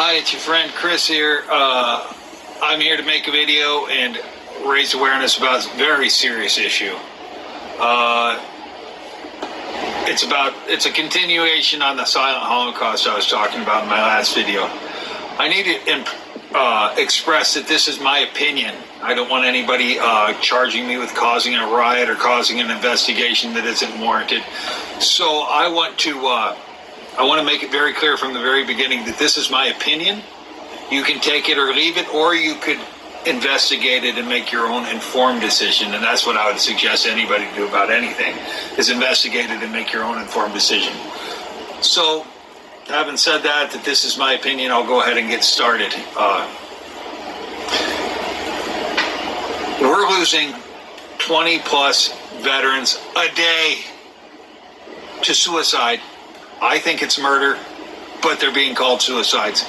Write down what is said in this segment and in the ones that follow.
Hi, it's your friend Chris here. I'm here to make a video and raise awareness about a very serious issue. It's a continuation on the silent Holocaust I was talking about in my last video. I need to express that this is my opinion. I don't want anybody charging me with causing a riot or causing an investigation that isn't warranted. So I want to make it very clear from the very beginning that this is my opinion. You can take it or leave it, or you could investigate it and make your own informed decision. And that's what I would suggest anybody do about anything, is investigate it and make your own informed decision. So, having said that this is my opinion, I'll go ahead and get started. We're losing 20 plus veterans a day to suicide. I think it's murder, but they're being called suicides.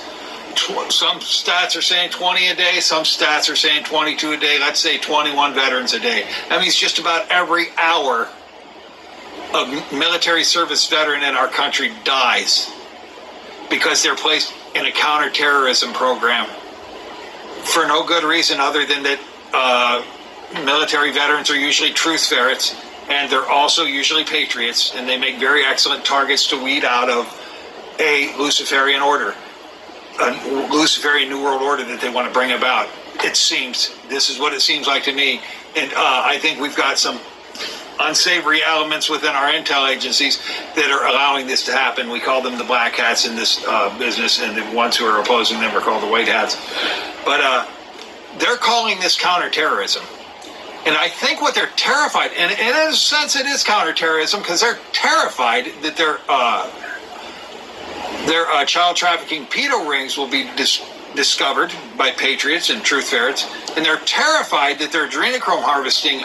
Some stats are saying 20 a day, some stats are saying 22 a day. Let's say 21 veterans a day. That means just about every hour a military service veteran in our country dies because they're placed in a counterterrorism program for no good reason other than that military veterans are usually truth ferrets, and they're also usually patriots, and they make very excellent targets to weed out of a Luciferian order, a Luciferian New World Order that they want to bring about. It seems, this is what it seems like to me, and I think we've got some unsavory elements within our intel agencies that are allowing this to happen. We call them the black hats in this business, and the ones who are opposing them are called the white hats. But they're calling this counterterrorism. And I think what they're terrified, and in a sense it is counterterrorism, because they're terrified that their child trafficking pedo rings will be discovered by patriots and truth ferrets, and they're terrified that their adrenochrome harvesting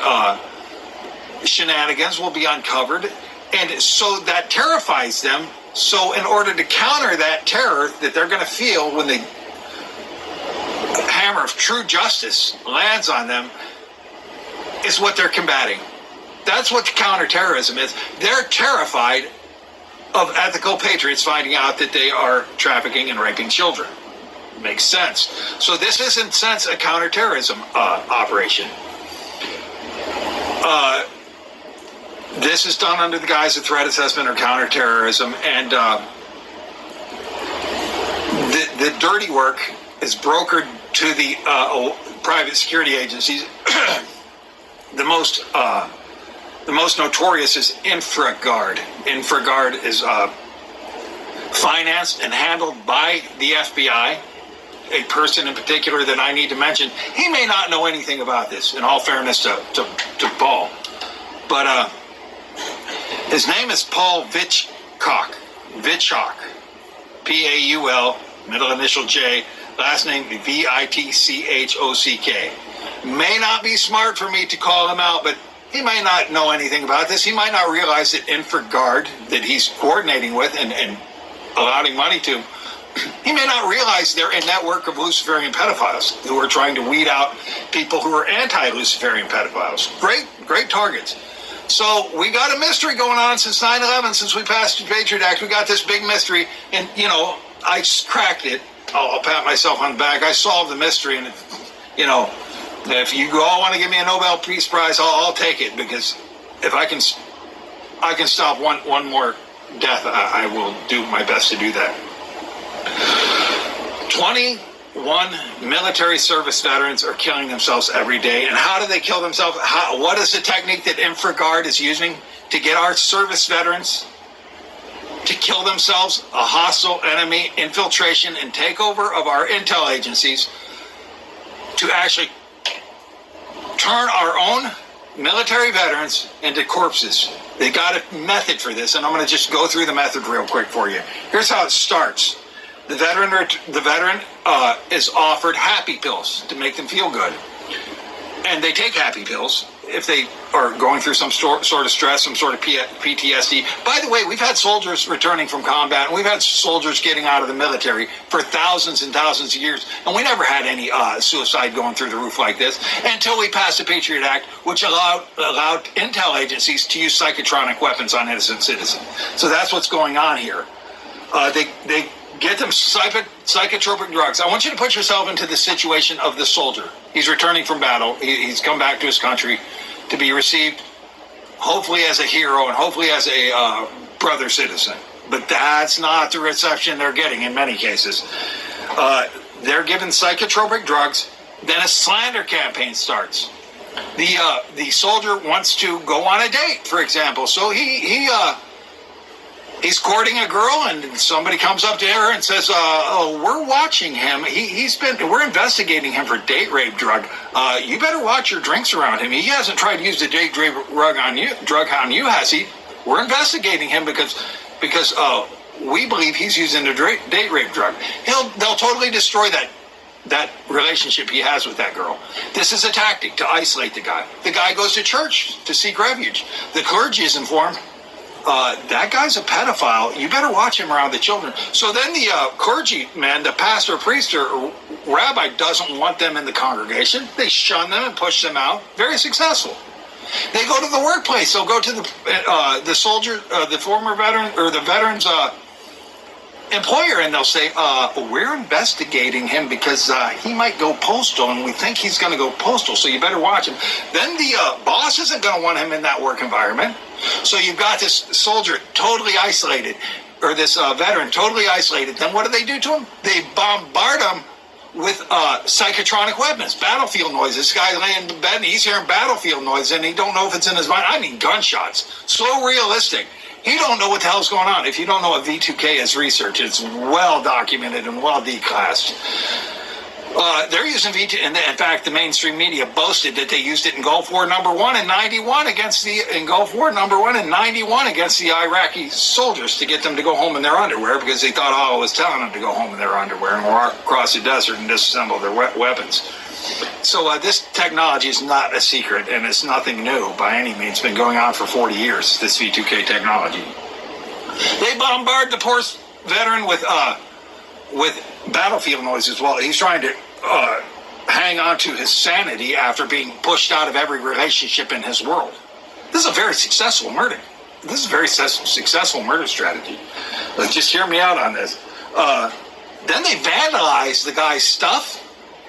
shenanigans will be uncovered, and so that terrifies them. So in order to counter that terror that they're going to feel when the hammer of true justice lands on them, is what they're combating. That's what counterterrorism is. They're terrified of ethical patriots finding out that they are trafficking and raping children. Makes sense. So this is, in a sense, a counterterrorism operation. This is done under the guise of threat assessment or counterterrorism, and the dirty work is brokered to the private security agencies. The most notorious is InfraGard. InfraGard is financed and handled by the FBI. A person in particular that I need to mention, he may not know anything about this, in all fairness to Paul, but his name is Paul Vitchcock, Paul, middle initial J, last name Vitchhock. May not be smart for me to call him out, but he might not know anything about this. He might not realize that InfraGard, that he's coordinating with and allotting money to, he may not realize they're a network of Luciferian pedophiles who are trying to weed out people who are anti-Luciferian pedophiles. Great targets. So we got a mystery going on since 9/11, since we passed the Patriot Act. We got this big mystery, and, I cracked it. I'll pat myself on the back. I solved the mystery, and, if you all want to give me a Nobel Peace Prize, I'll take it, because if I can stop one more death, I will do my best to do that. 21 military service veterans are killing themselves every day. And how do they kill themselves? What is the technique that InfraGard is using to get our service veterans to kill themselves? A hostile enemy infiltration and takeover of our intel agencies to actually turn our own military veterans into corpses. They got a method for this, and I'm going to just go through the method real quick for you. Here's how it starts. The veteran is offered happy pills to make them feel good, and they take happy pills if they are going through some sort of stress, some sort of PTSD. By the way, we've had soldiers returning from combat, and we've had soldiers getting out of the military for thousands and thousands of years, and we never had any suicide going through the roof like this until we passed the Patriot Act, which allowed intel agencies to use psychotronic weapons on innocent citizens. So that's what's going on here. They Get them psychotropic drugs. I want you to put yourself into the situation of the soldier. He's returning from battle. He's come back to his country to be received, hopefully as a hero and hopefully as a brother citizen. But that's not the reception they're getting in many cases. They're given psychotropic drugs. Then a slander campaign starts. The soldier wants to go on a date, for example. So he's courting a girl, and somebody comes up to her and says, "Oh, we're watching him. We're investigating him for date rape drug. You better watch your drinks around him. He hasn't tried to use the date rape drug on you, has he? We're investigating him because we believe he's using the date rape drug." They'll totally destroy that relationship he has with that girl. This is a tactic to isolate the guy. The guy goes to church to seek refuge. The clergy is informed. That guy's a pedophile. You better watch him around the children. So then the clergyman, the pastor, priest, or rabbi doesn't want them in the congregation. They shun them and push them out. Very successful. They go to the workplace. They'll go to the soldier, the former veteran, or the veteran's employer, and they'll say, "We're investigating him because he might go postal, and we think he's going to go postal, so you better watch him." Then the boss isn't going to want him in that work environment. So you've got this soldier totally isolated, or this veteran totally isolated. Then what do to him? They bombard him with psychotronic weapons, battlefield noises. This guy laying in bed and he's hearing battlefield noise, and he don't know if it's in his mind. I mean, gunshots. So realistic. You don't know what the hell's going on. If you don't know what V2K is research, it's well documented and well declassed. They're using V2, and in fact, the mainstream media boasted that they used it in Gulf War #1 in '91 against the Iraqi soldiers to get them to go home in their underwear, because they thought Allah was telling them to go home in their underwear and walk across the desert and disassemble their weapons. So this technology is not a secret, and it's nothing new by any means. It's been going on for 40 years, this V2K technology. They bombard the poor veteran with battlefield noises while he's trying to hang on to his sanity after being pushed out of every relationship in his world. This is a very successful murder. This is a very successful murder strategy. Just hear me out on this. Then they vandalize the guy's stuff.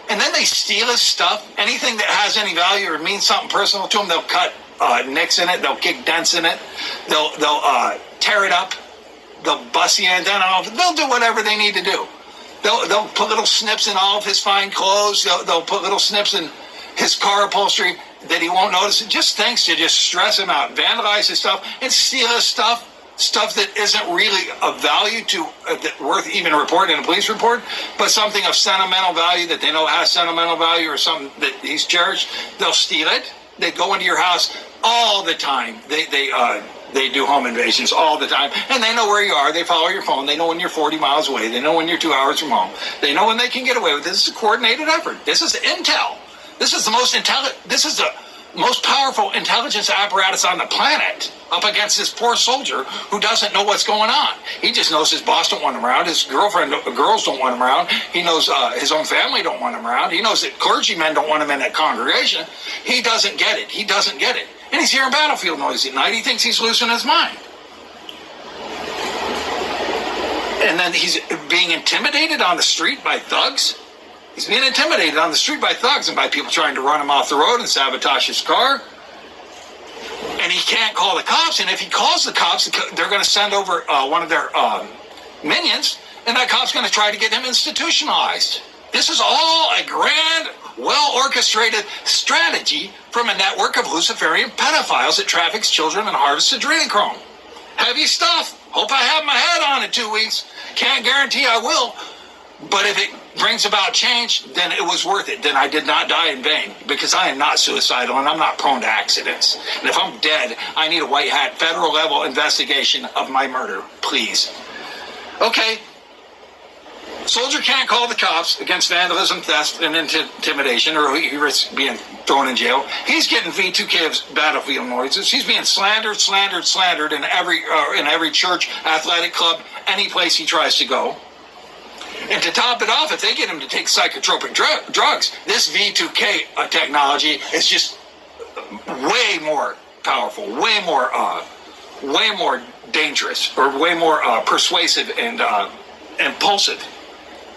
And then they steal his stuff. Anything that has any value or means something personal to them, they'll cut nicks in it. They'll kick dents in it. They'll tear it up. They'll bust the antenna off. They'll do whatever they need to do. They'll put little snips in all of his fine clothes. They'll put little snips in his car upholstery that he won't notice. Just things to just stress him out, vandalize his stuff, and steal his stuff. Stuff that isn't really of value to worth even reporting in a police report, but something of sentimental value that they know has sentimental value, or something that he's cherished. They'll steal it. They go into your house all the time. They do home invasions all the time, and they know where you are. They follow your phone. They know when you're 40 miles away. They know when you're 2 hours from home. They know when they can get away with this. This is a coordinated effort. This is intel. This is the most most powerful intelligence apparatus on the planet up against this poor soldier who doesn't know what's going on. He just knows his boss don't want him around. His girls don't want him around. He knows his own family don't want him around. He knows that clergymen don't want him in that congregation. He doesn't get it. He doesn't get it. And he's hearing battlefield noise at night. He thinks he's losing his mind. And then he's being intimidated on the street by thugs. He's being intimidated on the street by thugs and by people trying to run him off the road and sabotage his car. And he can't call the cops. And if he calls the cops, they're going to send over one of their minions, and that cop's going to try to get him institutionalized. This is all a grand, well-orchestrated strategy from a network of Luciferian pedophiles that traffics children and harvests adrenochrome. Heavy stuff. Hope I have my head on in 2 weeks. Can't guarantee I will. But if it brings about change, then it was worth it. Then I did not die in vain, because I am not suicidal and I'm not prone to accidents. And if I'm dead, I need a white hat federal level investigation of my murder, please. Okay. Soldier can't call the cops against vandalism, theft, and intimidation, or he risks being thrown in jail. He's getting V2K's battlefield noises. He's being slandered in every church, athletic club, any place he tries to go. And to top it off, if they get him to take psychotropic drugs, this V2K technology is just way more powerful, way more dangerous, or way more persuasive and impulsive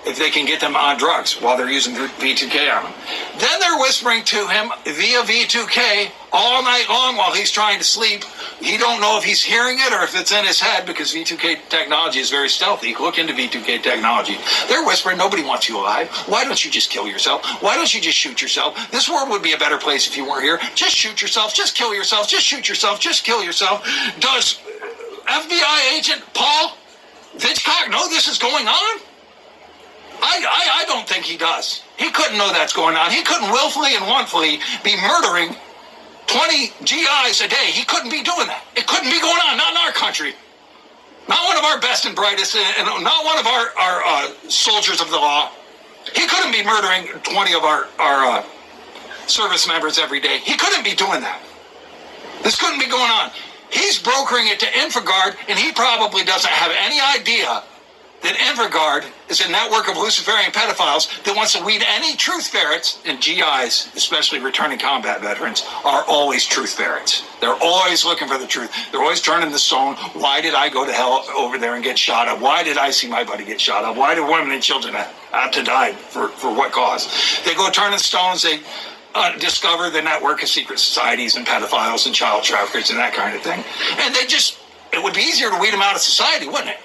if they can get them on drugs while they're using V2K on them. Then they're whispering to him via V2K all night long while he's trying to sleep. You don't know if he's hearing it or if it's in his head, because V2K technology is very stealthy. Look into V2K technology. They're whispering, nobody wants you alive. Why don't you just kill yourself? Why don't you just shoot yourself? This world would be a better place if you weren't here. Just shoot yourself. Just kill yourself. Just shoot yourself. Just kill yourself. Does FBI agent Paul Hitchcock know this is going on? I don't think he does. He couldn't know that's going on. He couldn't willfully and wantonly be murdering 20 GIs a day. He couldn't be doing that. It couldn't be going on. Not in our country. Not one of our best and brightest, and not one of our soldiers of the law. He couldn't be murdering 20 of our service members every day. He couldn't be doing that. This couldn't be going on. He's brokering it to InfraGard, and he probably doesn't have any idea that InfraGard is a network of Luciferian pedophiles that wants to weed any truth ferrets, and GIs, especially returning combat veterans, are always truth ferrets. They're always looking for the truth. They're always turning the stone. Why did I go to hell over there and get shot up? Why did I see my buddy get shot up? Why did women and children have to die? For what cause? They go turning stones. They discover the network of secret societies and pedophiles and child traffickers and that kind of thing. And it would be easier to weed them out of society, wouldn't it?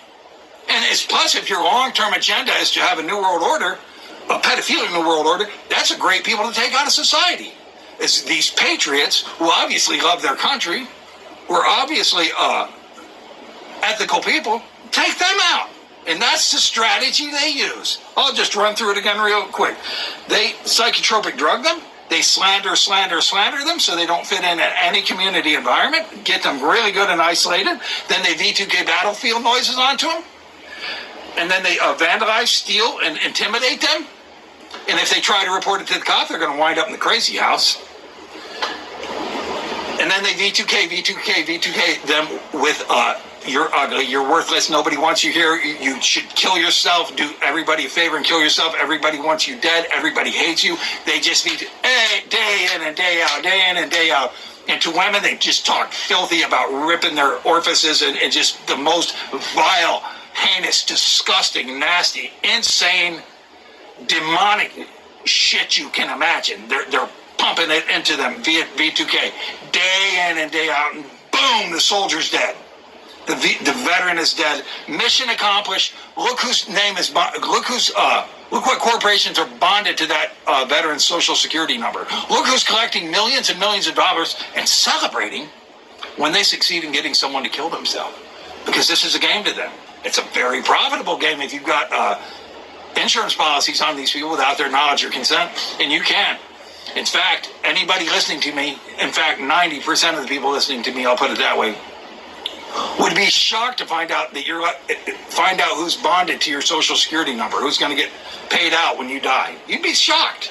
And it's, plus, if your long-term agenda is to have a new world order, a pedophilic new world order, that's a great people to take out of society. It's these patriots who obviously love their country, who are obviously ethical people, take them out. And that's the strategy they use. I'll just run through it again real quick. They psychotropic drug them. They slander them so they don't fit in at any community environment. Get them really good and isolated. Then they V2K battlefield noises onto them. And then they vandalize, steal, and intimidate them. And if they try to report it to the cop, they're going to wind up in the crazy house. And then they V2K them with, you're ugly, you're worthless, nobody wants you here, you should kill yourself, do everybody a favor and kill yourself, everybody wants you dead, everybody hates you. They just day in and day out, day in and day out. And to women, they just talk filthy about ripping their orifices and just the most vile, heinous, disgusting, nasty, insane, demonic shit you can imagine. They're pumping it into them via V2K, day in and day out, and boom, the soldier's dead. The veteran is dead. Mission accomplished. Look whose name is look what corporations are bonded to that veteran's social security number. Look who's collecting millions and millions of dollars and celebrating when they succeed in getting someone to kill themselves, because this is a game to them. It's a very profitable game if you've got insurance policies on these people without their knowledge or consent, and you can. In fact, anybody listening to me, in fact, 90% of the people listening to me, I'll put it that way, would be shocked to find out who's bonded to your social security number, who's going to get paid out when you die. You'd be shocked.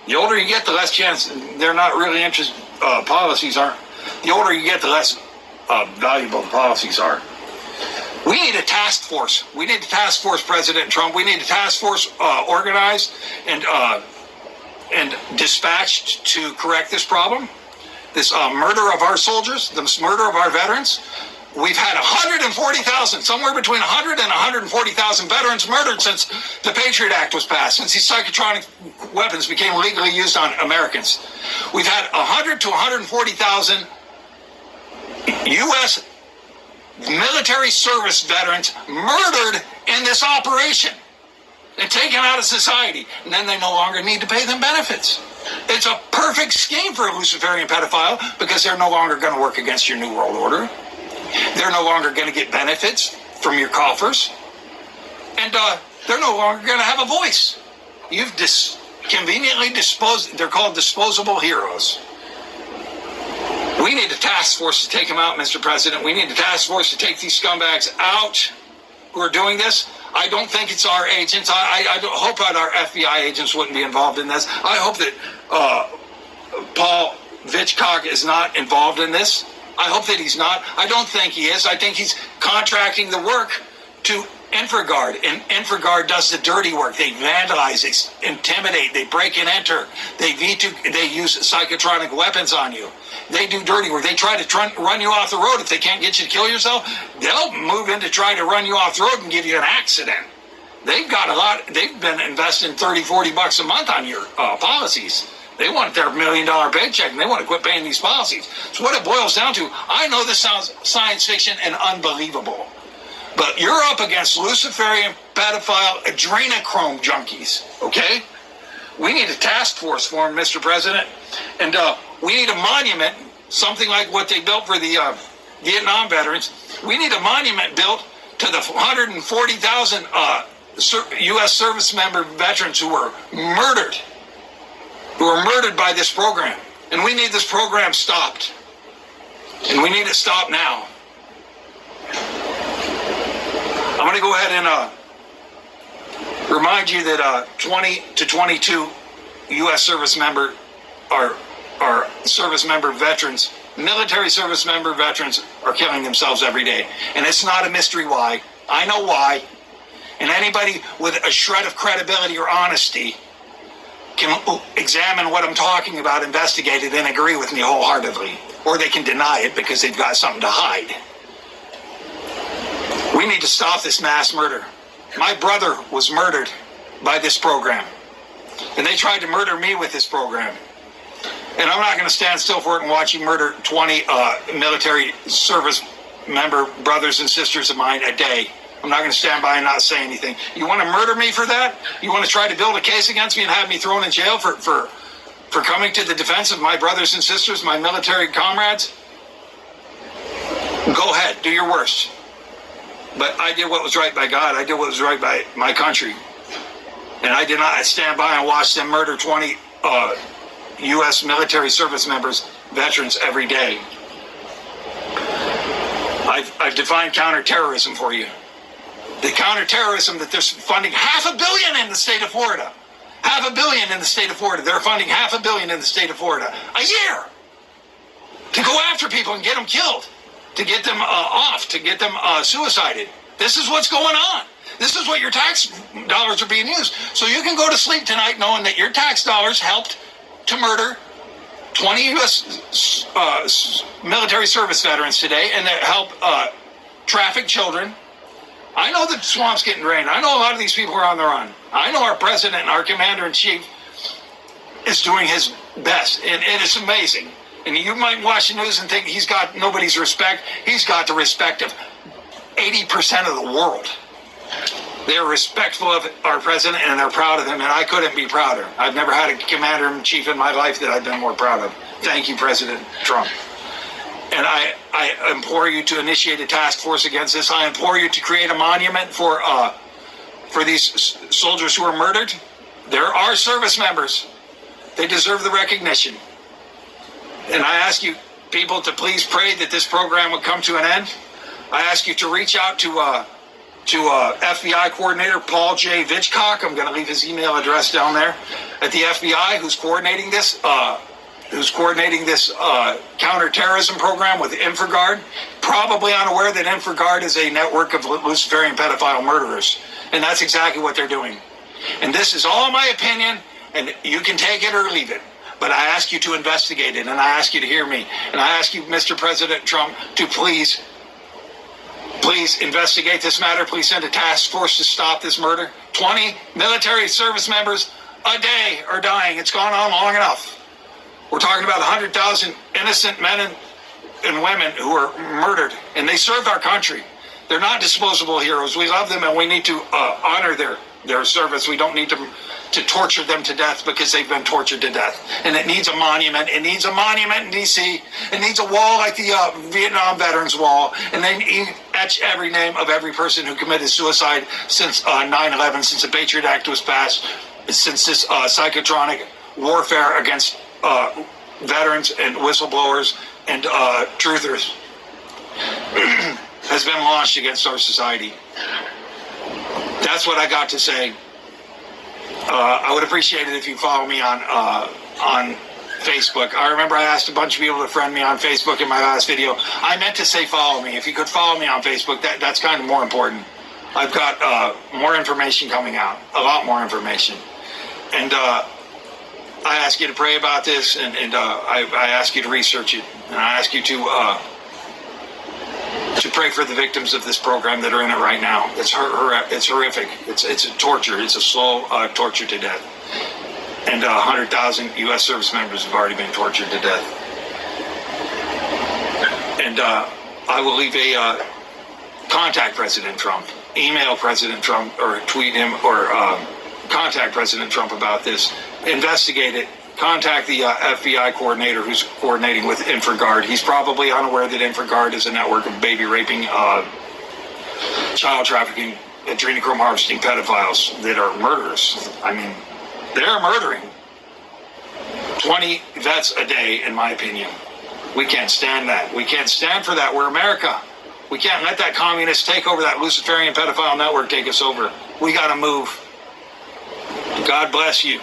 The older you get, the less chance. They're not really interested. Policies aren't. The older you get, the less valuable the policies are. We need a task force. We need a task force, President Trump. We need a task force organized and dispatched to correct this problem. This murder of our soldiers, this murder of our veterans. We've had 140,000, somewhere between 100 and 140,000 veterans murdered since the Patriot Act was passed, since these psychotronic weapons became legally used on Americans. We've had 100 to 140,000 U.S. military service veterans murdered in this operation and taken out of society, and then they no longer need to pay them benefits. It's a perfect scheme for a Luciferian pedophile, because they're no longer going to work against your New World Order. They're no longer going to get benefits from your coffers. And they're no longer going to have a voice. You've conveniently disposed. They're called disposable heroes. We need a task force to take them out, Mr. President. We need a task force to take these scumbags out who are doing this. I don't think it's our agents. I hope that our FBI agents wouldn't be involved in this. I hope that Paul Hitchcock is not involved in this. I hope that he's not. I don't think he is. I think he's contracting the work to InfraGard, and InfraGard does the dirty work. They vandalize, they intimidate, they break and enter, they use psychotronic weapons on you. They do dirty work. They try to run you off the road. If they can't get you to kill yourself, they'll move in to try to run you off the road and give you an accident. They've got a lot. They've been investing $30-40 a month on your policies. They want their $1 million paycheck, and they want to quit paying these policies. So what it boils down to, I know this sounds science fiction and unbelievable, but you're up against Luciferian, pedophile, adrenochrome junkies, okay? We need a task force for them, Mr. President, and we need a monument, something like what they built for the Vietnam veterans. We need a monument built to the 140,000 U.S. service member veterans who were murdered by this program. And we need this program stopped. And we need it stopped now. I'm going to go ahead and remind you that 20 to 22 U.S. service member our service member veterans, military service member veterans, are killing themselves every day. And it's not a mystery why. I know why. And anybody with a shred of credibility or honesty can examine what I'm talking about, investigate it, and agree with me wholeheartedly. Or they can deny it because they've got something to hide. We need to stop this mass murder. My brother was murdered by this program. And they tried to murder me with this program. And I'm not going to stand still for it and watch you murder 20 military service member brothers and sisters of mine a day. I'm not going to stand by and not say anything. You want to murder me for that? You want to try to build a case against me and have me thrown in jail for coming to the defense of my brothers and sisters, my military comrades? Go ahead, do your worst. But I did what was right by God. I did what was right by my country. And I did not stand by and watch them murder 20 U.S. military service members, veterans, every day. I've defined counterterrorism for you. The counterterrorism that they're funding $500 million in the state of Florida. $500 million in the state of Florida. They're funding $500 million in the state of Florida a year to go after people and get them killed, to get them off, to get them suicided. This is what's going on. This is what your tax dollars are being used. So you can go to sleep tonight knowing that your tax dollars helped to murder 20 U.S. Military service veterans today, and that help traffic children. I know the swamp's getting drained. I know a lot of these people are on the run. I know our president and our commander-in-chief is doing his best, and it is amazing. And you might watch the news and think he's got nobody's respect. He's got the respect of 80% of the world. They're respectful of our president, and they're proud of him, and I couldn't be prouder. I've never had a commander-in-chief in my life that I've been more proud of. Thank you, President Trump. And I implore you to initiate a task force against this. I implore you to create a monument for these soldiers who were murdered. There are service members. They deserve the recognition. And I ask you, people, to please pray that this program would come to an end. I ask you to reach out to FBI coordinator Paul J. Vitchcock. I'm going to leave his email address down there at the FBI, who's coordinating this. Counterterrorism program with InfraGard, probably unaware that InfraGard is a network of Luciferian pedophile murderers. And that's exactly what they're doing. And this is all my opinion, and you can take it or leave it. But I ask you to investigate it, and I ask you to hear me. And I ask you, Mr. President Trump, to please investigate this matter. Please send a task force to stop this murder. 20 military service members a day are dying. It's gone on long enough. We're talking about 100,000 innocent men and women who were murdered, and they served our country. They're not disposable heroes. We love them, and we need to honor their service. We don't need to torture them to death because they've been tortured to death. And it needs a monument. It needs a monument in D.C. It needs a wall like the Vietnam Veterans Wall. And they etch every name of every person who committed suicide since 9/11, since the Patriot Act was passed, since this psychotronic warfare against veterans and whistleblowers and truthers has been launched against our society. That's what I got to say. I would appreciate it if you follow me on Facebook. I remember I asked a bunch of people to friend me on Facebook in my last video. I meant to say follow me. If you could follow me on Facebook, that's kind of more important. I've got more information coming out, a lot more information. And I ask you to pray about this, and I ask you to research it, and I ask you to pray for the victims of this program that are in it right now. It's horrific. It's a torture. It's a slow torture to death. And 100,000 U.S. service members have already been tortured to death. And I will leave a contact President Trump, email President Trump, or tweet him, or contact President Trump about this. Investigate it. Contact the FBI coordinator who's coordinating with InfraGard. He's probably unaware that InfraGard is a network of baby raping, child trafficking, adrenochrome harvesting pedophiles that are murderers. I mean, they're murdering 20 vets a day, in my opinion. We can't stand that. We can't stand for that. We're America. We can't let that communist take over, that Luciferian pedophile network take us over. We got to move. God bless you.